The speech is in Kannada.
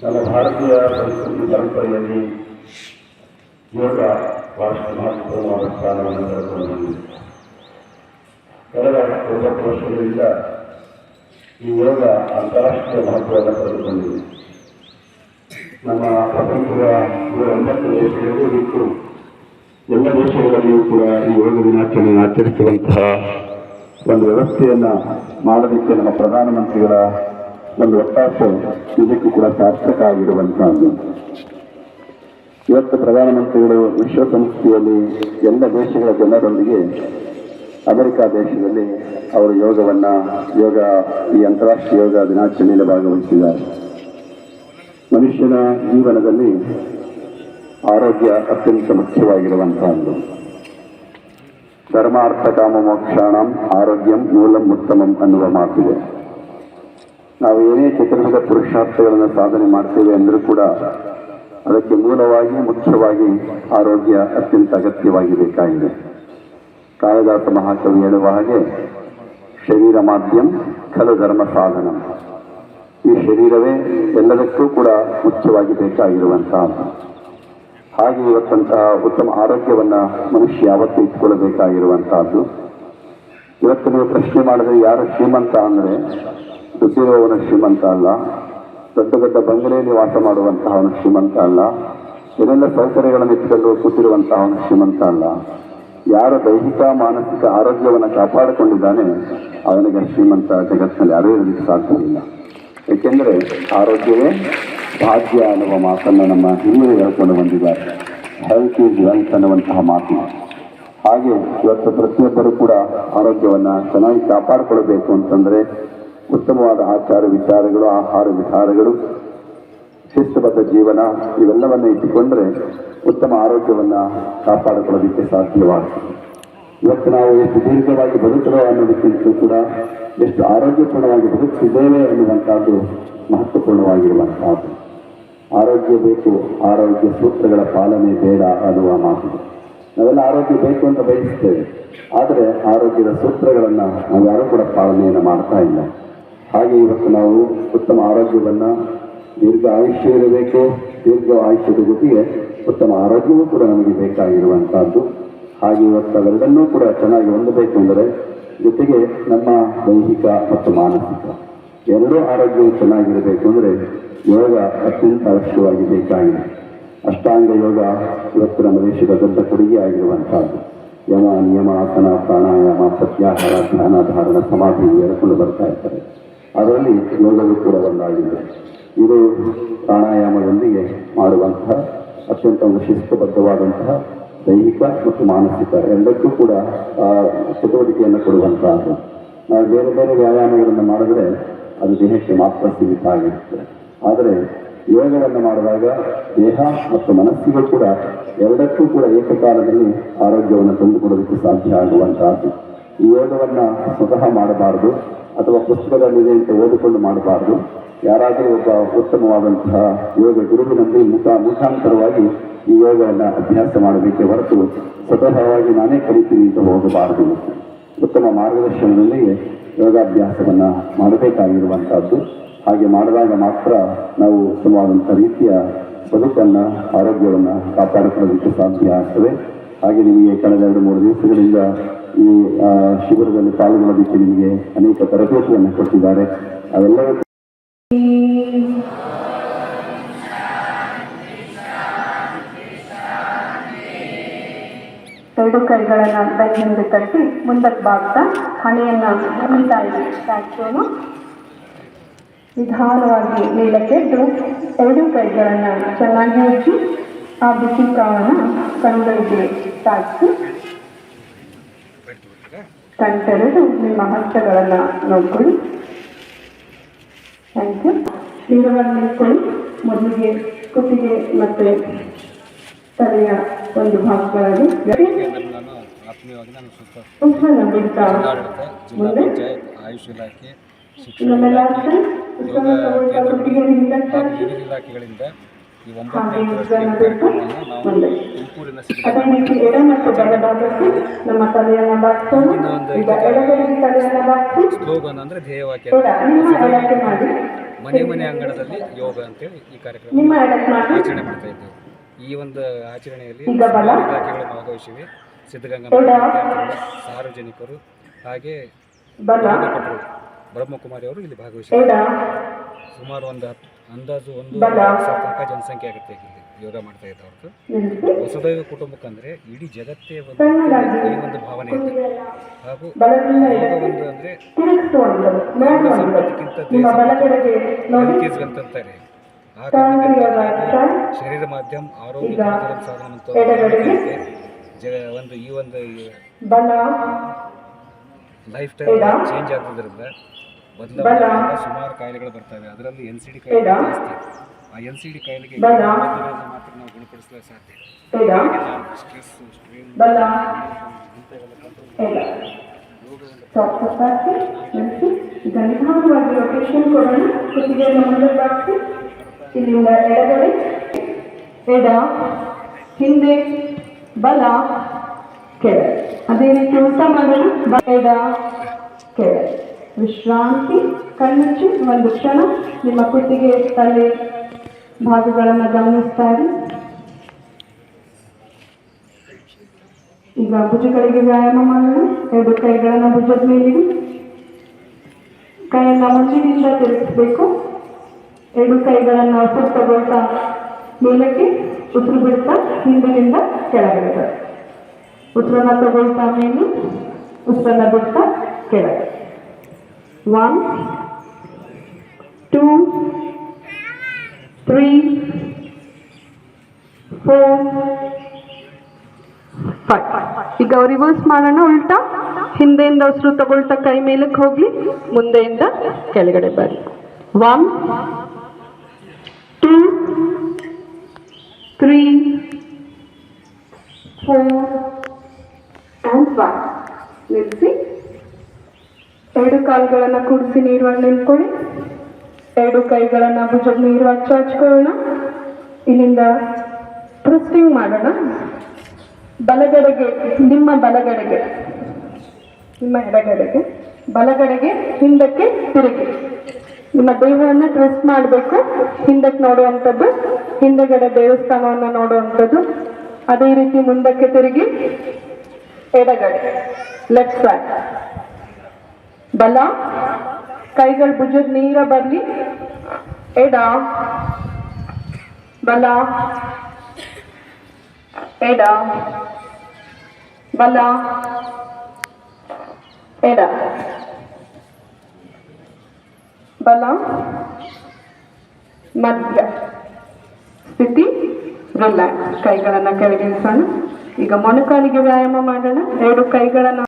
ನಮ್ಮ ಭಾರತೀಯ ಸಂಸ್ಕೃತಿ ಪರಂಪರೆಯಲ್ಲಿ ಯೋಗ ಬಹಳಷ್ಟು ಮಹತ್ವವಾದ ಸ್ಥಾನವನ್ನು ಪಡೆದುಕೊಂಡಿದೆ. ಕಳೆದ 90 ವರ್ಷಗಳಿಂದ ಈ ಯೋಗ ಅಂತಾರಾಷ್ಟ್ರೀಯ ಮಹತ್ವವನ್ನು ಪಡೆದುಕೊಂಡಿದೆ. ನಮ್ಮ ಪ್ರಪಂಚದ 180 ದೇಶಗಳಿಗೂ ಬಿಟ್ಟು ಎಲ್ಲ ದೇಶಗಳಲ್ಲಿಯೂ ಕೂಡ ಈ ಯೋಗ ದಿನಾಚರಣೆಯನ್ನು ಆಚರಿಸುವಂತಹ ಒಂದು ವ್ಯವಸ್ಥೆಯನ್ನು ಮಾಡೋದಕ್ಕೆ ನಮ್ಮ ಪ್ರಧಾನಮಂತ್ರಿಗಳ ಒಂದು ಒತ್ತಾಸೆ ಇದಕ್ಕೂ ಕೂಡ ಸಾರ್ಥಕ ಆಗಿರುವಂತಹದ್ದು. ಇವತ್ತು ಪ್ರಧಾನಮಂತ್ರಿಗಳು ವಿಶ್ವಸಂಸ್ಥೆಯಲ್ಲಿ ಎಲ್ಲ ದೇಶಗಳ ಜನರೊಂದಿಗೆ ಅಮೆರಿಕ ದೇಶದಲ್ಲಿ ಅವರು ಈ ಅಂತಾರಾಷ್ಟ್ರೀಯ ಯೋಗ ದಿನಾಚರಣೆಯಲ್ಲಿ ಭಾಗವಹಿಸಿದ್ದಾರೆ. ಮನುಷ್ಯನ ಜೀವನದಲ್ಲಿ ಆರೋಗ್ಯ ಅತ್ಯಂತ ಮುಖ್ಯವಾಗಿರುವಂತಹದ್ದು. ಧರ್ಮಾರ್ಥ ಕಾಮ ಮೋಕ್ಷಾಣಂ ಆರೋಗ್ಯಂ ಮೂಲಂ ಉತ್ತಮಂ ಅನ್ನುವ ಮಾತಿದೆ. ನಾವು ಏನೇ ಚತುರ್ವಿಧ ಪುರುಷಾರ್ಥಗಳನ್ನು ಸಾಧನೆ ಮಾಡ್ತೇವೆ ಅಂದರೂ ಕೂಡ ಅದಕ್ಕೆ ಮೂಲವಾಗಿ ಮುಖ್ಯವಾಗಿ ಆರೋಗ್ಯ ಅತ್ಯಂತ ಅಗತ್ಯವಾಗಿ ಬೇಕಾಗಿದೆ. ಕಾಳಿದಾಸ ಮಹಾಕವಿ ಹೇಳುವ ಹಾಗೆ ಶರೀರ ಮಾಧ್ಯಮ ಖಲು ಧರ್ಮ ಸಾಧನ. ಈ ಶರೀರವೇ ಎಲ್ಲದಕ್ಕೂ ಕೂಡ ಮುಖ್ಯವಾಗಿ ಬೇಕಾಗಿರುವಂತಹದ್ದು. ಹಾಗೆ ಇವತ್ತಂತಹ ಉತ್ತಮ ಆರೋಗ್ಯವನ್ನು ಮನುಷ್ಯ ಯಾವತ್ತೂ ಇಟ್ಕೊಳ್ಳಬೇಕಾಗಿರುವಂತಹದ್ದು. ಇವತ್ತು ನೀವು ಪ್ರಶ್ನೆ ಮಾಡಿದ್ರೆ ಯಾರು ಶ್ರೀಮಂತ ಅಂದರೆ ದುಡ್ಡಿರುವವನು ಶ್ರೀಮಂತ ಅಲ್ಲ, ದೊಡ್ಡ ದೊಡ್ಡ ಬಂಗಲೆಯಲ್ಲಿ ವಾಸ ಮಾಡುವಂತಹವನು ಶ್ರೀಮಂತ ಅಲ್ಲ, ಏನೆಲ್ಲ ಸೌಕರ್ಯಗಳನ್ನು ಇಟ್ಟುಕೊಂಡು ಕೂತಿರುವಂತಹವನು ಶ್ರೀಮಂತ ಅಲ್ಲ. ಯಾರು ದೈಹಿಕ ಮಾನಸಿಕ ಆರೋಗ್ಯವನ್ನು ಕಾಪಾಡಿಕೊಂಡಿದ್ದಾನೆ ಅವನಿಗೆ ಶ್ರೀಮಂತ ಜಗತ್ತಿನಲ್ಲಿ ಯಾರೂ ಇರಲಿಕ್ಕೆ ಸಾಧ್ಯವಿಲ್ಲ. ಏಕೆಂದರೆ ಆರೋಗ್ಯವೇ ಭಾಗ್ಯ ಅನ್ನುವ ಮಾತನ್ನು ನಮ್ಮ ಹಿರಿಯರು ಹೇಳ್ಕೊಂಡು ಬಂದಿದ್ದಾರೆ. ಹೆಲ್ತ್ ಈಸ್ ವೆಲ್ತ್ ಅನ್ನುವಂತಹ ಮಾತು. ಹಾಗೆ ಇವತ್ತು ಪ್ರತಿಯೊಬ್ಬರೂ ಕೂಡ ಆರೋಗ್ಯವನ್ನು ಚೆನ್ನಾಗಿ ಕಾಪಾಡಿಕೊಳ್ಳಬೇಕು ಅಂತಂದರೆ ಉತ್ತಮವಾದ ಆಚಾರ ವಿಚಾರಗಳು, ಆಹಾರ ವಿಚಾರಗಳು, ಶಿಸ್ತುಬದ್ಧ ಜೀವನ ಇವೆಲ್ಲವನ್ನು ಇಟ್ಟುಕೊಂಡ್ರೆ ಉತ್ತಮ ಆರೋಗ್ಯವನ್ನು ಕಾಪಾಡಿಕೊಳ್ಳೋದಕ್ಕೆ ಸಾಧ್ಯವಾಗ್ತದೆ. ಇವತ್ತು ನಾವು ಎಷ್ಟು ದೀರ್ಘವಾಗಿ ಬದುಕುವ ಅನ್ನೋದಕ್ಕಿಂತ ಕೂಡ ಎಷ್ಟು ಆರೋಗ್ಯಪೂರ್ಣವಾಗಿ ಬದುಕ್ತಿದ್ದೇವೆ ಅನ್ನುವಂಥದ್ದು ಮಹತ್ವಪೂರ್ಣವಾಗಿರುವಂತಹದ್ದು. ಆರೋಗ್ಯ ಬೇಕು, ಆರೋಗ್ಯ ಸೂತ್ರಗಳ ಪಾಲನೆ ಬೇಡ ಅನ್ನುವ ಮಾತಿದೆ. ನಾವೆಲ್ಲ ಆರೋಗ್ಯ ಬೇಕು ಅಂತ ಬಯಸ್ತೇವೆ, ಆದರೆ ಆರೋಗ್ಯದ ಸೂತ್ರಗಳನ್ನು ನಾವು ಯಾರೂ ಕೂಡ ಪಾಲನೆಯನ್ನು ಮಾಡ್ತಾ ಇಲ್ಲ. ಹಾಗೆ ಇವತ್ತು ನಾವು ಉತ್ತಮ ಆರೋಗ್ಯವನ್ನು, ದೀರ್ಘ ಆಯುಷ್ಯ ಇರಬೇಕು, ದೀರ್ಘ ಆಯುಷ್ಯದ ಜೊತೆಗೆ ಉತ್ತಮ ಆರೋಗ್ಯವೂ ಕೂಡ ನಮಗೆ ಬೇಕಾಗಿರುವಂತಹದ್ದು. ಹಾಗೆ ಇವತ್ತು ಅವೆರಡನ್ನೂ ಕೂಡ ಚೆನ್ನಾಗಿ ಹೊಂದಬೇಕು ಅಂದರೆ ಜೊತೆಗೆ ನಮ್ಮ ದೈಹಿಕ ಮತ್ತು ಮಾನಸಿಕ ಎರಡೂ ಆರೋಗ್ಯವು ಚೆನ್ನಾಗಿರಬೇಕು ಅಂದರೆ ಯೋಗ ಅತ್ಯಂತ ಅವಶ್ಯವಾಗಿ ಬೇಕಾಗಿದೆ. ಅಷ್ಟಾಂಗ ಯೋಗ ಇವತ್ತು ನಮ್ಮ ದೇಶದ ದೊಡ್ಡ ಕೊಡುಗೆ ಆಗಿರುವಂತಹದ್ದು. ಯಮ, ನಿಯಮ, ಆಸನ, ಪ್ರಾಣಾಯಾಮ, ಸತ್ಯಾಹಾರ, ಧ್ಯಾನ, ಧಾರಣ, ಸಮಾಧಿ ಹೇಳ್ಕೊಂಡು ಬರ್ತಾ ಇರ್ತಾರೆ. ಅದರಲ್ಲಿ ಯೋಗವೂ ಕೂಡ ಒಂದಾಗಿದೆ. ಇದು ಪ್ರಾಣಾಯಾಮದೊಂದಿಗೆ ಮಾಡುವಂತಹ ಅತ್ಯಂತ ಒಂದು ಶಿಸ್ತುಬದ್ಧವಾದಂತಹ ದೈಹಿಕ ಮತ್ತು ಮಾನಸಿಕ ಎರಡಕ್ಕೂ ಕೂಡ ಚಟುವಟಿಕೆಯನ್ನು ಕೊಡುವಂತಹದ್ದು. ನಾವು ಬೇರೆ ಬೇರೆ ವ್ಯಾಯಾಮಗಳನ್ನು ಮಾಡಿದ್ರೆ ಅದು ದೇಹಕ್ಕೆ ಮಾತ್ರ ಸೀಮಿತ ಆಗಿರ್ತದೆ. ಆದರೆ ಯೋಗವನ್ನು ಮಾಡಿದಾಗ ದೇಹ ಮತ್ತು ಮನಸ್ಸಿಗೂ ಕೂಡ ಎರಡಕ್ಕೂ ಕೂಡ ಏಕಕಾಲದಲ್ಲಿ ಆರೋಗ್ಯವನ್ನು ತಂದುಕೊಡೋದಕ್ಕೆ ಸಾಧ್ಯ ಆಗುವಂತಹದ್ದು. ಈ ಯೋಗವನ್ನು ಸ್ವತಃ ಮಾಡಬಾರ್ದು ಅಥವಾ ಪುಸ್ತಕದಲ್ಲಿದೆ ಅಂತ ಓದಿಕೊಂಡು ಮಾಡಬಾರ್ದು. ಯಾರಾದರೂ ಒಬ್ಬ ಉತ್ತಮವಾದಂತಹ ಯೋಗ ಗುರುವಿನಲ್ಲಿ ಮುಖಾಂತರವಾಗಿ ಈ ಯೋಗವನ್ನು ಅಭ್ಯಾಸ ಮಾಡಬೇಕೆ ಹೊರತು ಸ್ವತಃವಾಗಿ ನಾನೇ ಕಲಿತೀನಿ ಅಂತ ಹೋಗಬಾರದು. ಉತ್ತಮ ಮಾರ್ಗದರ್ಶನದೊಂದಿಗೆ ಯೋಗಾಭ್ಯಾಸವನ್ನು ಮಾಡಬೇಕಾಗಿರುವಂತಹದ್ದು. ಹಾಗೆ ಮಾಡಿದಾಗ ಮಾತ್ರ ನಾವು ಉತ್ತಮವಾದಂಥ ರೀತಿಯ ಬದುಕನ್ನು, ಆರೋಗ್ಯವನ್ನು ಕಾಪಾಡಿಕೊಳ್ಳೋದಕ್ಕೆ ಸಾಧ್ಯ ಆಗ್ತದೆ. ಹಾಗೆ ನಿಮಗೆ ಕಳೆದ 2-3 ದಿವಸಗಳಿಂದ ಈ ಶಿಬಿರದಲ್ಲಿ ಪಾಲ್ಗೊಳ್ಳೋದಕ್ಕೆ ನಿಮಗೆ ಅನೇಕ ತರಬೇತಿಯನ್ನು ಕೊಟ್ಟಿದ್ದಾರೆ. ಅವೆಲ್ಲವೂ ಎರಡು ಕೈಗಳನ್ನು ಬೆನ್ನಿಂದ ತಟ್ಟಿ ಮುಂದಕ್ಕೆ ಬಾಗ್ತಾ ಹಣೆಯನ್ನು ಮುಗಿತಾ ಇದೆ. ಸ್ಟ್ಯಾಚ್ಯೂನು ನಿಧಾನವಾಗಿ ಮೇಲಕ್ಕೆದ್ದು ಎರಡು ಕೈಗಳನ್ನು ಚೆನ್ನಾಗಿ ಹಚ್ಚಿ ಆ ಬಿಸಿ ಕಾವನ್ನು ಕಣ್ಗಳಿಗೆ ತಾಗಿಸಿ ಕಣ್ತೆರೆದು ನಿಮ್ಮ ಹಸ್ತಗಳನ್ನು ನೋಡ್ಕೊಳ್ಳಿ. Thank you. ಲಿಂಗವನ್ನು ನಿಂತ್ಕೊಳ್ಳಿ. ಮೊದಲಿಗೆ ಕುತ್ತಿಗೆ ಮತ್ತು ತಲೆಯ ಒಂದು ಭಾಗಗಳಲ್ಲಿ ಉತ್ಪನ್ನ ಬಿಡ್ತಾ ಮುಂದೆ ಇಲಾಖೆಗಳಿಂದ ಈ 9 ಅದೇ ರೀತಿ ಎಡ ಮತ್ತು ಬಲಭಾಗಕ್ಕೆ ನಮ್ಮ ತಲೆಯನ್ನು ಬಾಗಿಸೋಣ. ಈಗ ಎಡಗಡೆಗೆ ತಲೆಯನ್ನು ಬಾಗಿಸಿ ಸ್ಲೋಗನ್ ಅಂದ್ರೆ ಧ್ಯೇಯವಾಕ್ಯ ನಿಮ್ಮ ಎಡಕ್ಕೆ ಮಾಡಿ ಮನೆ ಅಂಗಳದಲ್ಲಿ ಯೋಗ ಅಂತೇಳಿ ಈ ಕಾರ್ಯಕ್ರಮ ನಿಮ್ಮ ಎಡಕ್ಕೆ ಮಾಡಿ. ಆಚರಣೆ ಮಾಡ್ತಾ ಇದ್ದೇವೆ. ಈ ಒಂದು ಆಚರಣೆಯಲ್ಲಿ ಈಗ ಬಲ. ಇಲಾಖೆಗಳು ಭಾಗವಹಿಸಿವೆ. ಸಿದ್ಧಗಂಗಾ ಎಡ. ವಿದ್ಯಾರ್ಥಿಗಳು, ಸಾರ್ವಜನಿಕರು ಹಾಗೆ ಬಲ. ಯೋಗ ಪಟುಗಳು ಬ್ರಹ್ಮಕುಮಾರಿ ಅವರು ಇಲ್ಲಿ ಭಾಗವಹಿಸಿದ್ದಾರೆ. ಎಡ. ಸುಮಾರು ಅಂದಾಜು 1 ಬಲ. ಸಾವಿರ ತನಕ ಜನಸಂಖ್ಯೆ ಆಗುತ್ತೆ ಇಲ್ಲಿ ಯೋಗ ಮಾಡ್ತಾ ಇದ್ದವ್ರದ್ದು. ನಿಲ್ಲಿಸಿ. ವಸುದೈವ ಕುಟುಂಬಕ್ಕಂದ್ರೆ ಇಡೀ ಜಗತ್ತೇ ಒಂದು ಸಣ್ಣದಾಗಿ. ಈ ಒಂದು ಭಾವನೆ ಇದೆ. ಹಾಗೂ ಬಲದಿಂದ ಯೋಗ ಎಡಕ್ಕೆ ಒಂದು ಅಂದ್ರೆ ತಿರುಗಿಸುವಂಥದ್ದು, ನೋಡುವಂಥದ್ದು. ಸಂಪತ್ತಿಗಿಂತ ನಿಮ್ಮ ಬಲಗಡೆಗೆ ನೋಡಿ. ಅಂತಾರೆ. ಆ Turn your right ಕಾರಣದಿಂದ side. ಶರೀರ ಮಾಧ್ಯಮ ಆರೋಗ್ಯ ಈಗ ಸಾಧನ ಅಂತ ಎಡಗಡೆಗೆ. ಒಂದು ಈ ಒಂದು ಬಲ. ಲೈಫ್ ಸ್ಟೈಲ್ ಎಡ. ಚೇಂಜ್ ಆಗೋದ್ರಿಂದ ಬಲ. ಬದಲಾವಣೆ ಸುಮಾರು ಕಾಯಿಲೆಗಳು ಬರ್ತವೆ. ಅದರಲ್ಲಿ NCD ಕಾಯಿಲೆ ಎಡ. ಜಾಸ್ತಿ. ಆ NCD ಕಾಯಿಲೆಗೆ ಬಲ. ಮದ್ದುಗಳನ್ನು ಮಾತ್ರ ನಾವು ಗುಣಪಡಿಸಲು ಸಾಧ್ಯ. ಎಡ. ಸ್ಟ್ರೆಸ್, ಸ್ಟ್ರೇನ್ ಬಲ. ಇಂಥವೆಲ್ಲ control ಎಡ. ಸಾಫ್ಟ್ ಹಾಕಿ ನಿಲ್ಲಿಸಿ. ಈಗ ನಿಧಾನವಾಗಿ ರೊಟೇಷನ್ ಕೊಡೋಣ. ಕುತ್ತಿಗೆಯನ್ನು ಮುಂದೆ ಬಾಗಿಸಿ ಇಲ್ಲಿಂದ ಎಡಗಡೆ, ಎಡ, ಹಿಂದೆ, ಬಲ, ಕೆಳಗೆ. ಅದೇ ರೀತಿ ಉಲ್ಟಾ ಮಾಡೋಣ. ಎಡ, ಕೆಳಗೆ. ವಿಶ್ರಾಂತಿ. ಕಣ್ಣುಚ್ಚಿ ಒಂದು ಕ್ಷಣ ನಿಮ್ಮ ಕುತ್ತಿಗೆ ತಲೆ ಭಾಗಗಳನ್ನು ಗಮನಿಸ್ತಾ ಇರಿ. ಈಗ ಭುಜಗಳಿಗೆ ವ್ಯಾಯಾಮ ಮಾಡೋಣ. 2 ಕೈಗಳನ್ನು ಭುಜದ ಮೇಲಿಡಿ. ಕೈಯನ್ನು ಮುಂದಿನಿಂದ ತಿರುಗಿಸಬೇಕು. 2 ಕೈಗಳನ್ನು ಉಸಿರು ತಗೊಳ್ತಾ ಮೇಲಕ್ಕೆ, ಉಸಿರು ಬಿಡ್ತಾ ಹಿಂದಿನಿಂದ ಕೆಳಗಡೆ. ಉಸಿರನ್ನ ತಗೊಳ್ತಾ ಮೇಲೆ, ಉಸಿರನ್ನ ಬಿಡ್ತಾ ಕೆಳಗೆ. 1 2 3 4 5. ಈಗ ರಿವರ್ಸ್ ಮಾಡೋಣ. ಉಲ್ಟಾ. ಹಿಂದೆಯಿಂದ ಉಸಿರು ತಗೊಳ್ತಾ ಕೈ ಮೇಲಕ್ಕೆ ಹೋಗ್ಲಿ, ಮುಂದೆಯಿಂದ ಕೆಳಗಡೆ ಬರಲಿ. 1 2 3 4 and 5. ನಿಲ್ಲಿಸಿ. 2 ಕಾಲುಗಳನ್ನು ಕೂಡಿಸಿ ನೀರುವಾಗಿ ನಿಂತ್ಕೊಳ್ಳಿ. 2 ಕೈಗಳನ್ನು ಭುಜದ ನೀರುವಾಗಿ ಚಾಚ್ಕೊಳ್ಳೋಣ. ಇಲ್ಲಿಂದ ಟ್ವಿಸ್ಟಿಂಗ್ ಮಾಡೋಣ. ಬಲಗಡೆಗೆ, ನಿಮ್ಮ ಬಲಗಡೆಗೆ, ನಿಮ್ಮ ಎಡಗಡೆಗೆ, ಬಲಗಡೆಗೆ ಹಿಂದಕ್ಕೆ ತಿರುಗಿ. ನಿಮ್ಮ ದೇಹವನ್ನು ಟ್ವಿಸ್ಟ್ ಮಾಡಬೇಕು. ಹಿಂದಕ್ಕೆ ನೋಡುವಂಥದ್ದು, ಹಿಂದೆಗಡೆ ದೇವಸ್ಥಾನವನ್ನು ನೋಡುವಂಥದ್ದು. ಅದೇ ರೀತಿ ಮುಂದಕ್ಕೆ ತಿರುಗಿ ಎಡಗಡೆ, ಲೆಫ್ಟ್ ಸೈಡ್. ಬಲ. ಕೈಗಳು ಭುಜದ ನೀರ ಬರಲಿ. ಎಡ, ಬಲ, ಎಡ, ಬಲ, ಎಡ, ಬಲ, ಮಧ್ಯ ಸ್ಥಿತಿ, ರಿಲ್ಯಾಕ್ಸ್. ಕೈಗಳನ್ನು ಕೆಳಗಿಳಿಸೋಣ. ಈಗ ಮೊಣಕಾಲಿಗೆ ವ್ಯಾಯಾಮ ಮಾಡೋಣ. 2 ಕೈಗಳನ್ನು